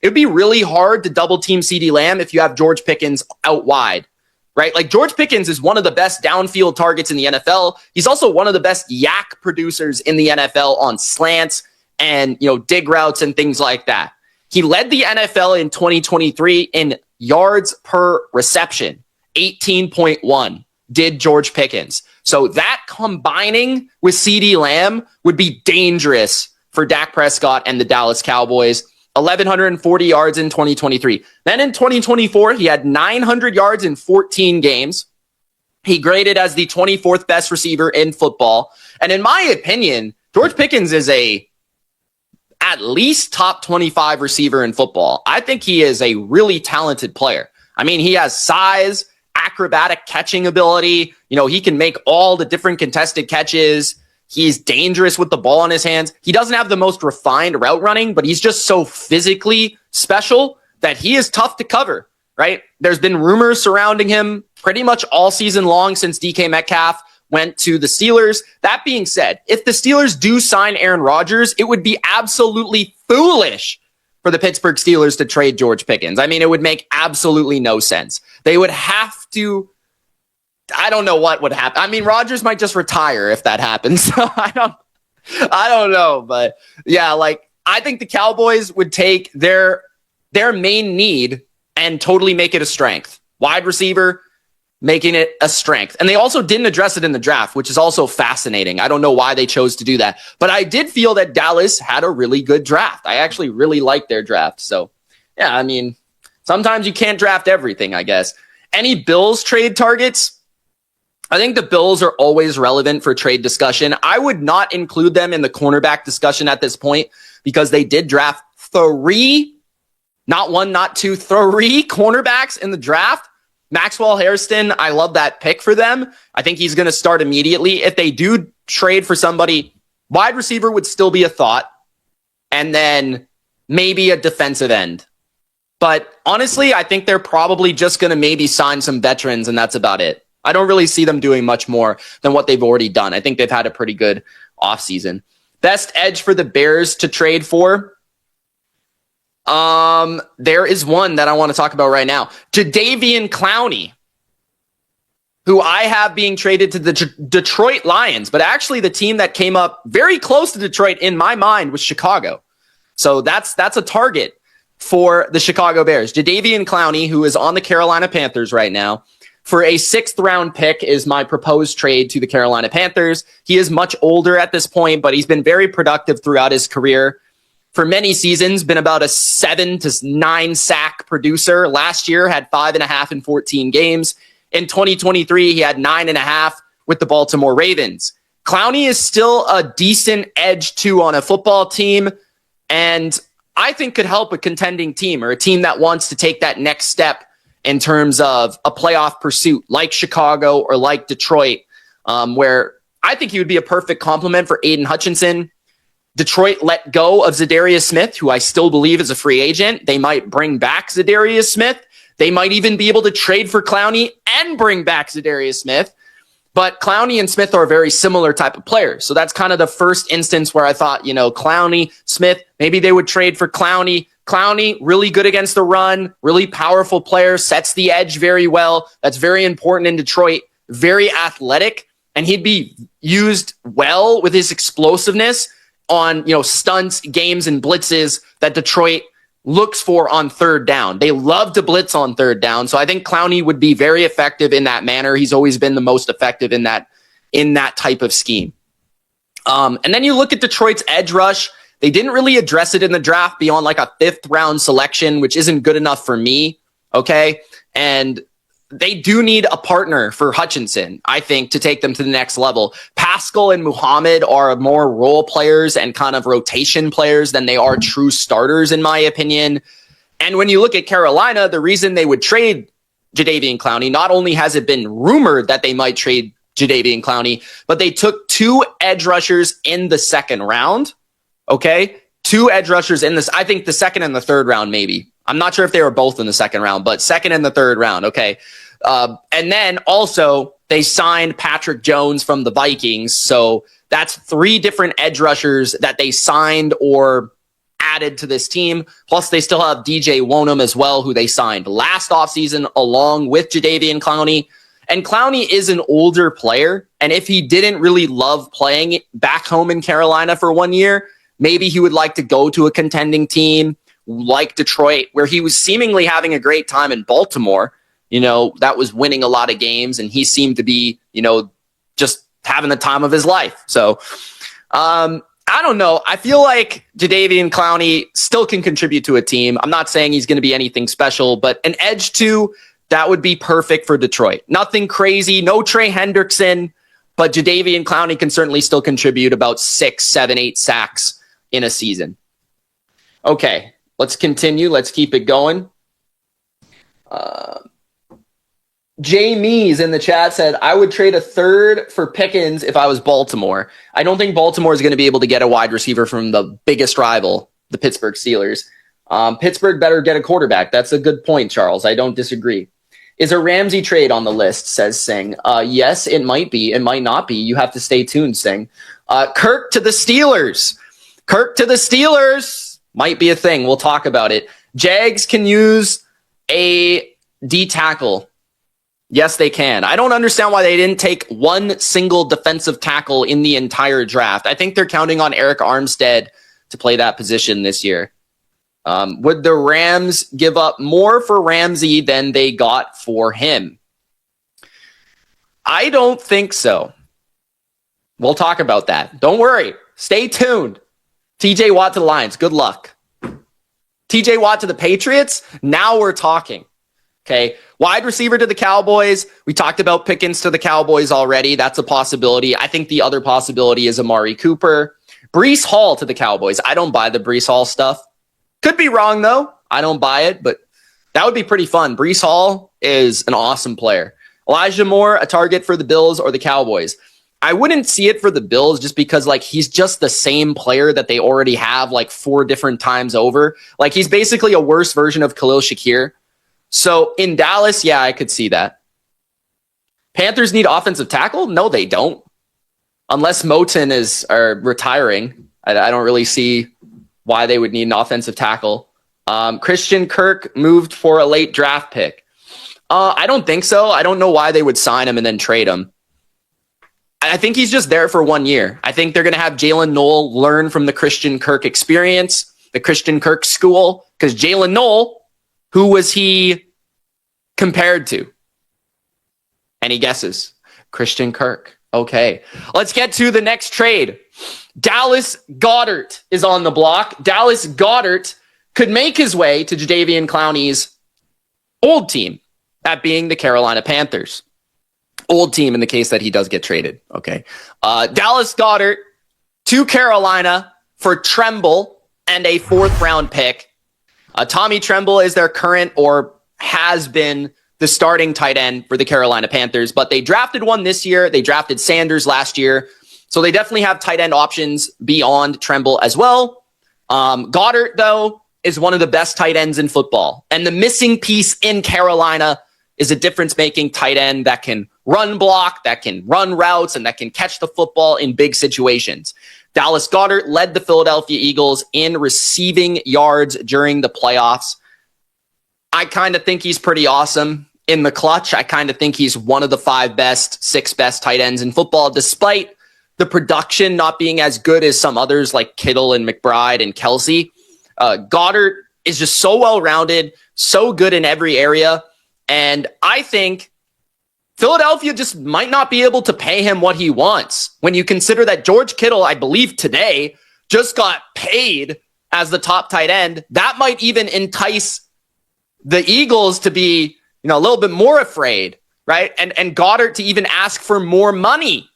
it'd be really hard to double team CeeDee Lamb if you have George Pickens out wide, right? Like George Pickens is one of the best downfield targets in the NFL. He's also one of the best yak producers in the NFL on slants and, dig routes and things like that. He led the NFL in 2023 in yards per reception, 18.1 did George Pickens. So that combining with CeeDee Lamb would be dangerous for Dak Prescott and the Dallas Cowboys. 1,140 yards in 2023. Then in 2024, he had 900 yards in 14 games. He graded as the 24th best receiver in football. And in my opinion, George Pickens is at least top 25 receiver in football. I think he is a really talented player. I mean, he has size, acrobatic catching ability. He can make all the different contested catches. He's dangerous with the ball in his hands. He doesn't have the most refined route running, but he's just so physically special that he is tough to cover, right? There's been rumors surrounding him pretty much all season long since DK Metcalf went to the Steelers. That being said, if the Steelers do sign Aaron Rodgers, it would be absolutely foolish for the Pittsburgh Steelers to trade George Pickens. I mean, it would make absolutely no sense. They would have to, I don't know what would happen. I mean, Rodgers might just retire if that happens. I don't know, but yeah, I think the Cowboys would take their main need and totally make it a strength. Wide receiver, making it a strength. And they also didn't address it in the draft, which is also fascinating. I don't know why they chose to do that, but I did feel that Dallas had a really good draft. I actually really liked their draft. So yeah, I mean, sometimes you can't draft everything, I guess. Any Bills trade targets? I think the Bills are always relevant for trade discussion. I would not include them in the cornerback discussion at this point because they did draft three, not one, not two, three cornerbacks in the draft. Maxwell Hairston, I love that pick for them. I think he's going to start immediately. If they do trade for somebody, wide receiver would still be a thought, and then maybe a defensive end. But honestly, I think they're probably just going to maybe sign some veterans, and that's about it. I don't really see them doing much more than what they've already done. I think they've had a pretty good offseason. Best edge for the Bears to trade for? There is one that I want to talk about right now. Jadeveon Clowney, who I have being traded to the Detroit Lions, but actually the team that came up very close to Detroit in my mind was Chicago. So that's a target for the Chicago Bears. Jadeveon Clowney, who is on the Carolina Panthers right now, for a 6th round pick is my proposed trade to the Carolina Panthers. He is much older at this point, but he's been very productive throughout his career. For many seasons, been about a 7 to 9 sack producer. Last year had 5.5 in 14 games. In 2023, he had 9.5 with the Baltimore Ravens. Clowney is still a decent edge too on a football team, and I think could help a contending team or a team that wants to take that next step in terms of a playoff pursuit like Chicago or like Detroit, where I think he would be a perfect complement for Aiden Hutchinson. Detroit let go of Zadarius Smith, who I still believe is a free agent. They might bring back Zadarius Smith. They might even be able to trade for Clowney and bring back Zadarius Smith. But Clowney and Smith are a very similar type of players. So that's kind of the first instance where I thought, Clowney, Smith, maybe they would trade for Clowney. Clowney, really good against the run, really powerful player, sets the edge very well. That's very important in Detroit, very athletic, and he'd be used well with his explosiveness on, stunts, games, and blitzes that Detroit looks for on 3rd down. They love to blitz on 3rd down, so I think Clowney would be very effective in that manner. He's always been the most effective in that type of scheme. And then you look at Detroit's edge rush. They didn't really address it in the draft beyond like a 5th round selection, which isn't good enough for me. Okay. And they do need a partner for Hutchinson, I think, to take them to the next level. Pascal and Muhammad are more role players and kind of rotation players than they are true starters, in my opinion. And when you look at Carolina, the reason they would trade Jadeveon Clowney, not only has it been rumored that they might trade Jadeveon Clowney, but they took 2 edge rushers in the 2nd round. Okay, 2 edge rushers in this. I think the 2nd and the 3rd round, maybe. I'm not sure if they were both in the 2nd round, but 2nd and the 3rd round. Okay. And then also they signed Patrick Jones from the Vikings. So that's 3 different edge rushers that they signed or added to this team. Plus, they still have DJ Wonham as well, who they signed last offseason along with Jadeveon Clowney. And Clowney is an older player. And if he didn't really love playing back home in Carolina for 1 year, maybe he would like to go to a contending team like Detroit, where he was seemingly having a great time in Baltimore. That was winning a lot of games, and he seemed to be, just having the time of his life. So, I don't know. I feel like Jadeveon Clowney still can contribute to a team. I'm not saying he's going to be anything special, but an edge 2, that would be perfect for Detroit. Nothing crazy, no Trey Hendrickson, but Jadeveon Clowney can certainly still contribute about 6, 7, 8 sacks in a season. Okay, let's continue. Let's keep it going. Jamie's in the chat said, I would trade a third for Pickens if I was Baltimore. I don't think Baltimore is going to be able to get a wide receiver from the biggest rival, the Pittsburgh Steelers. Pittsburgh better get a quarterback. That's a good point, Charles. I don't disagree. Is a Ramsey trade on the list, says Singh. Yes, it might be. It might not be. You have to stay tuned, Singh. Kirk to the Steelers. Kirk to the Steelers might be a thing. We'll talk about it. Jags can use a D tackle. Yes, they can. I don't understand why they didn't take one single defensive tackle in the entire draft. I think they're counting on Eric Armstead to play that position this year. Would the Rams give up more for Ramsey than they got for him? I don't think so. We'll talk about that. Don't worry. Stay tuned. TJ Watt to the Lions. Good luck. TJ Watt to the Patriots. Now we're talking. Okay. Wide receiver to the Cowboys. We talked about Pickens to the Cowboys already. That's a possibility. I think the other possibility is Amari Cooper. Breece Hall to the Cowboys. I don't buy the Breece Hall stuff. Could be wrong, though. I don't buy it, but that would be pretty fun. Breece Hall is an awesome player. Elijah Moore, a target for the Bills or the Cowboys. I wouldn't see it for the Bills just because, he's just the same player that they already have, 4 different times over. He's basically a worse version of Khalil Shakir. So in Dallas, yeah, I could see that. Panthers need offensive tackle? No, they don't. Unless Moton is retiring. I don't really see why they would need an offensive tackle. Christian Kirk moved for a late draft pick. I don't think so. I don't know why they would sign him and then trade him. I think he's just there for 1 year. I think they're going to have Jalen Noel learn from the Christian Kirk experience, the Christian Kirk school, because Jalen Noel, who was he compared to? Any guesses? Christian Kirk. Okay. Let's get to the next trade. Dallas Goedert is on the block. Dallas Goedert could make his way to Jadeveon Clowney's old team, that being the Carolina Panthers. Old team in the case that he does get traded. Okay. Dallas Goedert to Carolina for Tremble and a 4th round pick. Tommy Tremble is their current or has been the starting tight end for the Carolina Panthers, but they drafted one this year. They drafted Sanders last year. So they definitely have tight end options beyond Tremble as well. Goedert, though, is one of the best tight ends in football. And the missing piece in Carolina is a difference-making tight end that can run block, that can run routes, and that can catch the football in big situations. Dallas Goedert led the Philadelphia Eagles in receiving yards during the playoffs. I kind of think he's pretty awesome in the clutch. I kind of think he's one of the 6 best tight ends in football, despite the production not being as good as some others like Kittle and McBride and Kelsey. Goedert is just so well-rounded, so good in every area. And I think Philadelphia just might not be able to pay him what he wants. When you consider that George Kittle, I believe today, just got paid as the top tight end, that might even entice the Eagles to be, a little bit more afraid, right? And Goedert to even ask for more money,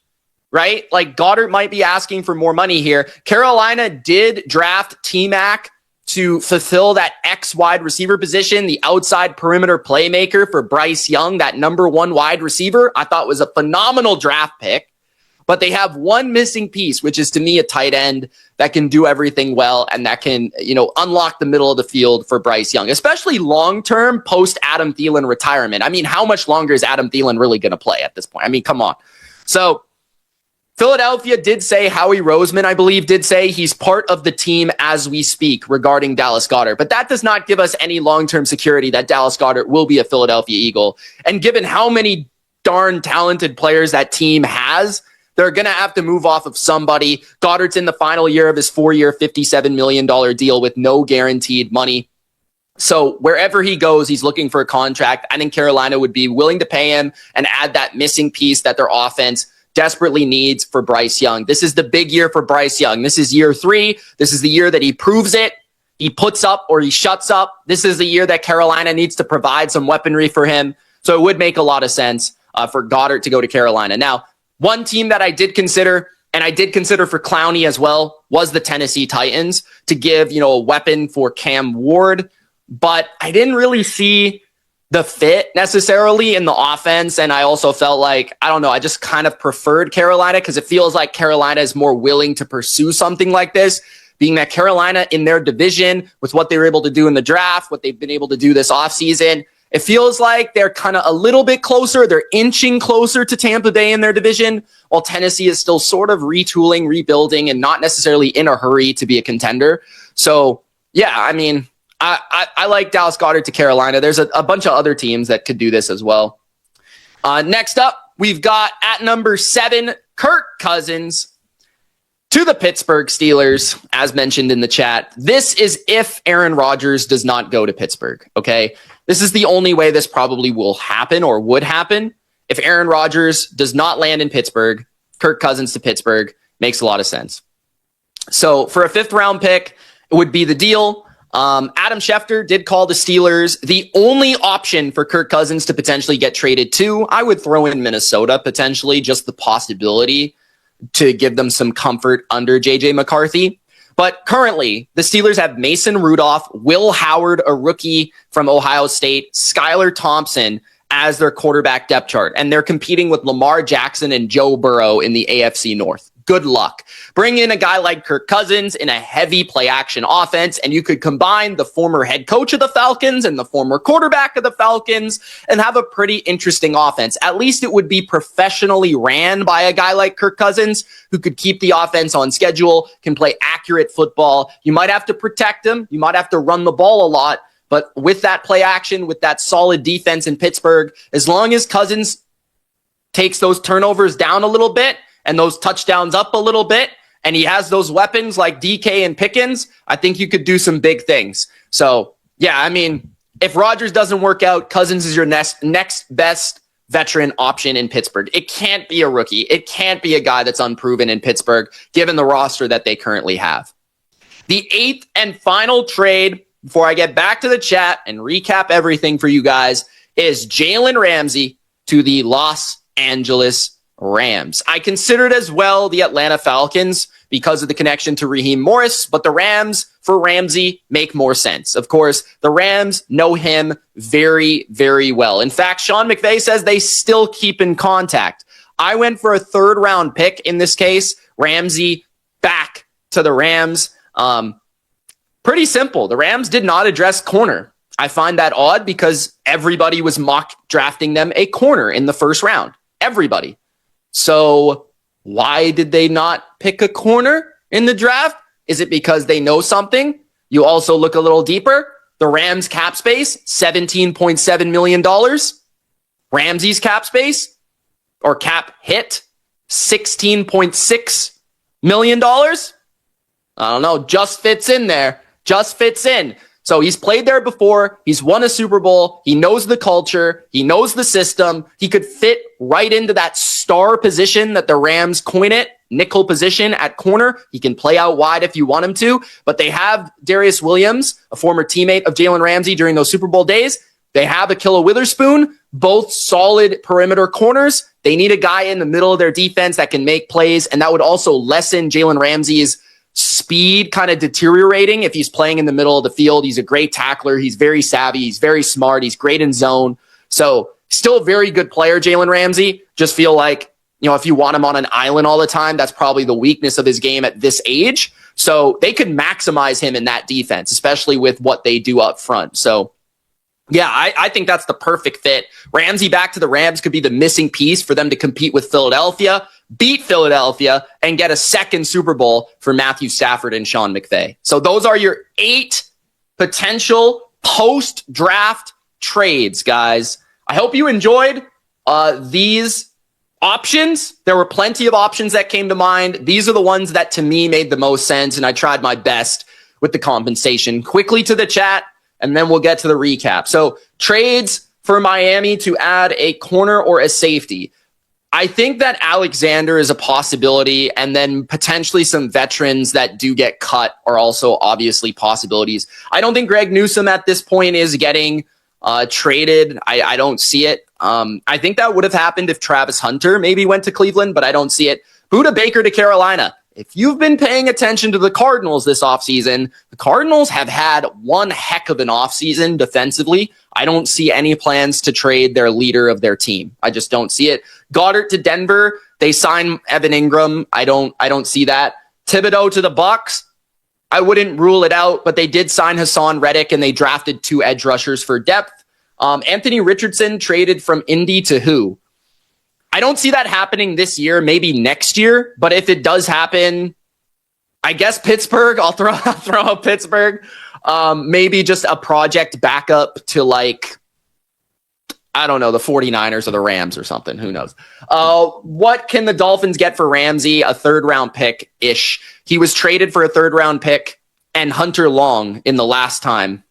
right? Goedert might be asking for more money here. Carolina did draft T-Mac to fulfill that X wide receiver position, the outside perimeter playmaker for Bryce Young, that number 1 wide receiver. I thought was a phenomenal draft pick, but they have one missing piece, which is to me a tight end that can do everything well and that can, unlock the middle of the field for Bryce Young, especially long-term post Adam Thielen retirement. I mean, how much longer is Adam Thielen really going to play at this point? I mean, come on. So Philadelphia did say, Howie Roseman, I believe, did say he's part of the team as we speak regarding Dallas Goedert. But that does not give us any long-term security that Dallas Goedert will be a Philadelphia Eagle. And given how many darn talented players that team has, they're going to have to move off of somebody. Goddard's in the final year of his 4-year, $57 million deal with no guaranteed money. So wherever he goes, he's looking for a contract. I think Carolina would be willing to pay him and add that missing piece that their offense desperately needs for Bryce Young. This is the big year for Bryce Young. This is year 3. This is the year that he proves it. He puts up or he shuts up. This is the year that Carolina needs to provide some weaponry for him. So it would make a lot of sense for Goedert to go to Carolina. Now, one team that I did consider, and I did consider for Clowney as well, was the Tennessee Titans to give, a weapon for Cam Ward. But I didn't really see the fit necessarily in the offense. And I also felt like, I don't know, I just kind of preferred Carolina because it feels like Carolina is more willing to pursue something like this, being that Carolina in their division with what they were able to do in the draft, what they've been able to do this offseason, it feels like they're kind of a little bit closer. They're inching closer to Tampa Bay in their division, while Tennessee is still sort of retooling, rebuilding, and not necessarily in a hurry to be a contender. So, yeah, I mean, I like Dallas Goedert to Carolina. There's a bunch of other teams that could do this as well. Next up, we've got at number 7, Kirk Cousins to the Pittsburgh Steelers, as mentioned in the chat. This is if Aaron Rodgers does not go to Pittsburgh, okay? This is the only way this probably will happen or would happen. If Aaron Rodgers does not land in Pittsburgh, Kirk Cousins to Pittsburgh makes a lot of sense. So for a 5th-round pick, it would be the deal. Adam Schefter did call the Steelers the only option for Kirk Cousins to potentially get traded to. I would throw in Minnesota potentially, just the possibility to give them some comfort under JJ McCarthy. But currently, the Steelers have Mason Rudolph, Will Howard, a rookie from Ohio State, Skylar Thompson as their quarterback depth chart. And they're competing with Lamar Jackson and Joe Burrow in the AFC North. Good luck. Bring in a guy like Kirk Cousins in a heavy play action offense, and you could combine the former head coach of the Falcons and the former quarterback of the Falcons and have a pretty interesting offense. At least it would be professionally ran by a guy like Kirk Cousins who could keep the offense on schedule, can play accurate football. You might have to protect him. You might have to run the ball a lot, but with that play action, with that solid defense in Pittsburgh, as long as Cousins takes those turnovers down a little bit, and those touchdowns up a little bit, and he has those weapons like DK and Pickens, I think you could do some big things. So, yeah, I mean, if Rodgers doesn't work out, Cousins is your next best veteran option in Pittsburgh. It can't be a rookie. It can't be a guy that's unproven in Pittsburgh, given the roster that they currently have. The 8th and final trade, before I get back to the chat and recap everything for you guys, is Jalen Ramsey to the Los Angeles Rams. I considered as well the Atlanta Falcons because of the connection to Raheem Morris, but the Rams for Ramsey make more sense. Of course, the Rams know him very, very well. In fact, Sean McVay says they still keep in contact. I went for a 3rd-round pick in this case, Ramsey back to the Rams. Pretty simple. The Rams did not address corner. I find that odd because everybody was mock drafting them a corner in the 1st round. Everybody. So why did they not pick a corner in the draft? Is it because they know something? You also look a little deeper. The Rams cap space, $17.7 million. Ramsey's cap space or cap hit, $16.6 million. I don't know. Just fits in there. Just fits in. So he's played there before. He's won a Super Bowl. He knows the culture. He knows the system. He could fit right into that star position that the Rams coin it, nickel position at corner. He can play out wide if you want him to, but they have Darius Williams, a former teammate of Jalen Ramsey during those Super Bowl days. They have Ahkello Witherspoon, both solid perimeter corners. They need a guy in the middle of their defense that can make plays, and that would also lessen Jalen Ramsey's speed kind of deteriorating if he's playing in the middle of the field. He's a great tackler. He's very savvy. He's very smart. He's great in zone. So still a very good player, Jalen Ramsey. Just feel like, if you want him on an island all the time, that's probably the weakness of his game at this age. So they could maximize him in that defense, especially with what they do up front. So Yeah, I think that's the perfect fit. Ramsey back to the Rams could be the missing piece for them to compete with Philadelphia, beat Philadelphia, and get a second Super Bowl for Matthew Stafford and Sean McVay. So those are your 8 potential post-draft trades, guys. I hope you enjoyed these options. There were plenty of options that came to mind. These are the ones that to me made the most sense, and I tried my best with the compensation. Quickly to the chat, and then we'll get to the recap. So trades for Miami to add a corner or a safety. I think that Alexander is a possibility, and then potentially some veterans that do get cut are also obviously possibilities. I don't think Greg Newsome at this point is getting traded. I don't see it. I think that would have happened if Travis Hunter maybe went to Cleveland, but I don't see it. Buda Baker to Carolina. If you've been paying attention to the Cardinals this offseason, the Cardinals have had one heck of an offseason defensively. I don't see any plans to trade their leader of their team. I just don't see it. Goedert to Denver. They sign Evan Ingram. I don't see that. Thibodeau to the Bucs. I wouldn't rule it out, but they did sign Hassan Reddick and they drafted 2 edge rushers for depth. Anthony Richardson traded from Indy to who? I don't see that happening this year, maybe next year, but if it does happen, I guess Pittsburgh, I'll throw out Pittsburgh. Maybe just a project backup to like, I don't know, the 49ers or the Rams or something. Who knows? What can the Dolphins get for Ramsey? A 3rd round pick-ish. He was traded for a 3rd round pick and Hunter Long in the last time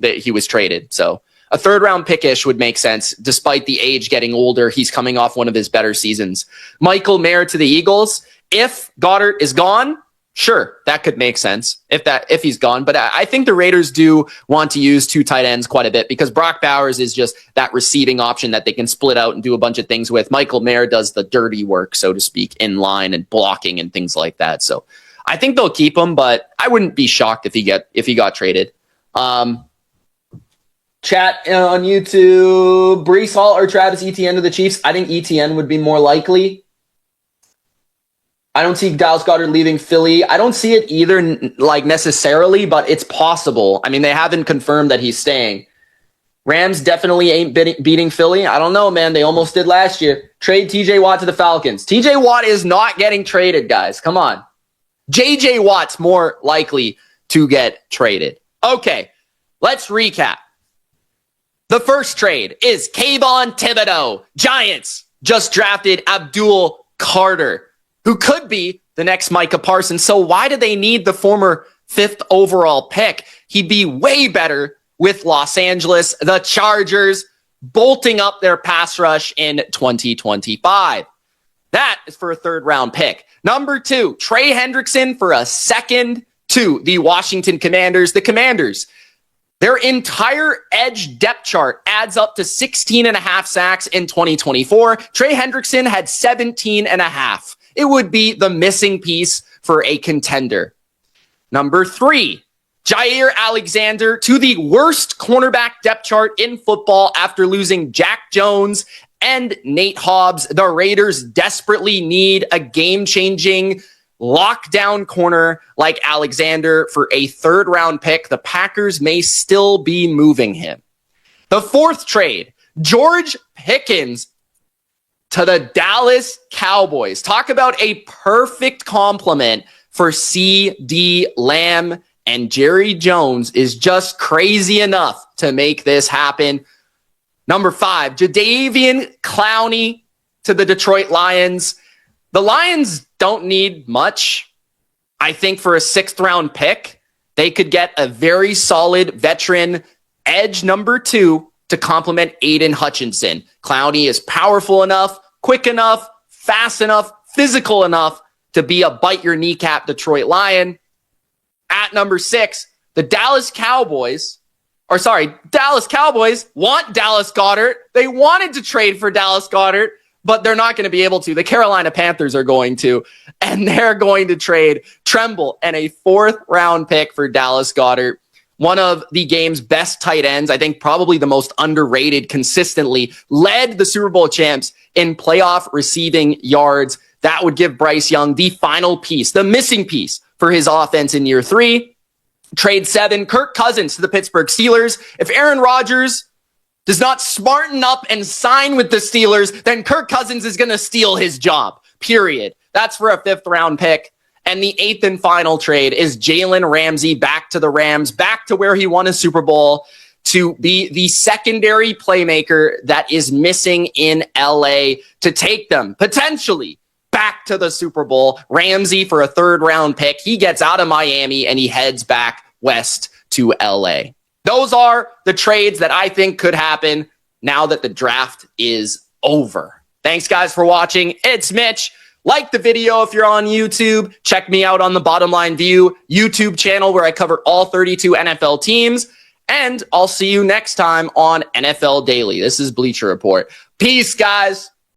that he was traded. So a 3rd round pick-ish would make sense. Despite the age getting older, he's coming off one of his better seasons. Michael Mayer to the Eagles. If Goedert is gone, sure, that could make sense if he's gone. But I think the Raiders do want to use 2 tight ends quite a bit because Brock Bowers is just that receiving option that they can split out and do a bunch of things with. Michael Mayer does the dirty work, so to speak, in line and blocking and things like that. So I think they'll keep him, but I wouldn't be shocked if he got traded. Chat on YouTube, Breece Hall or Travis Etienne to the Chiefs. I think Etienne would be more likely. I don't see Dallas Goedert leaving Philly. I don't see it either, like necessarily, but it's possible. I mean, they haven't confirmed that he's staying. Rams definitely ain't beating Philly. I don't know, man. They almost did last year. Trade TJ Watt to the Falcons. TJ Watt is not getting traded, guys. Come on. JJ Watt's more likely to get traded. Okay, let's recap. The first trade is Kayvon Thibodeau. Giants just drafted Abdul Carter, who could be the next Micah Parsons. So why do they need the former 5th overall pick? He'd be way better with Los Angeles, the Chargers, bolting up their pass rush in 2025. That is for a 3rd round pick. Number 2, Trey Hendrickson for a 2nd to the Washington Commanders. The Commanders, their entire edge depth chart adds up to 16.5 sacks in 2024. Trey Hendrickson had 17.5. It would be the missing piece for a contender. Number 3, Jair Alexander to the worst cornerback depth chart in football after losing Jack Jones and Nate Hobbs. The Raiders desperately need a game-changing lockdown corner like Alexander for a 3rd round pick. The Packers may still be moving him. The 4th trade, George Pickens to the Dallas Cowboys. Talk about a perfect complement for CD Lamb, and Jerry Jones is just crazy enough to make this happen. Number 5, Jadeveon Clowney to the Detroit Lions. The Lions don't need much. I think for a 6th round pick, they could get a very solid veteran edge number 2 to complement Aiden Hutchinson. Clowney is powerful enough, quick enough, fast enough, physical enough to be a bite your kneecap Detroit Lion. At number 6, the Dallas Cowboys want Dallas Goedert. They wanted to trade for Dallas Goedert, but they're not going to be able to. The Carolina Panthers are going to, and they're going to trade Tremble and a 4th round pick for Dallas Goedert. One of the game's best tight ends, I think probably the most underrated, consistently led the Super Bowl champs in playoff receiving yards. That would give Bryce Young the final piece, the missing piece for his offense in year 3. Trade 7, Kirk Cousins to the Pittsburgh Steelers. If Aaron Rodgers does not smarten up and sign with the Steelers, then Kirk Cousins is going to steal his job, period. That's for a 5th round pick. And the 8th and final trade is Jalen Ramsey back to the Rams, back to where he won a Super Bowl, to be the secondary playmaker that is missing in LA to take them potentially back to the Super Bowl. Ramsey for a 3rd round pick. He gets out of Miami and he heads back west to LA. Those are the trades that I think could happen now that the draft is over. Thanks, guys, for watching. It's Mitch. Like the video if you're on YouTube. Check me out on the Bottom Line View YouTube channel where I cover all 32 NFL teams. And I'll see you next time on NFL Daily. This is Bleacher Report. Peace, guys.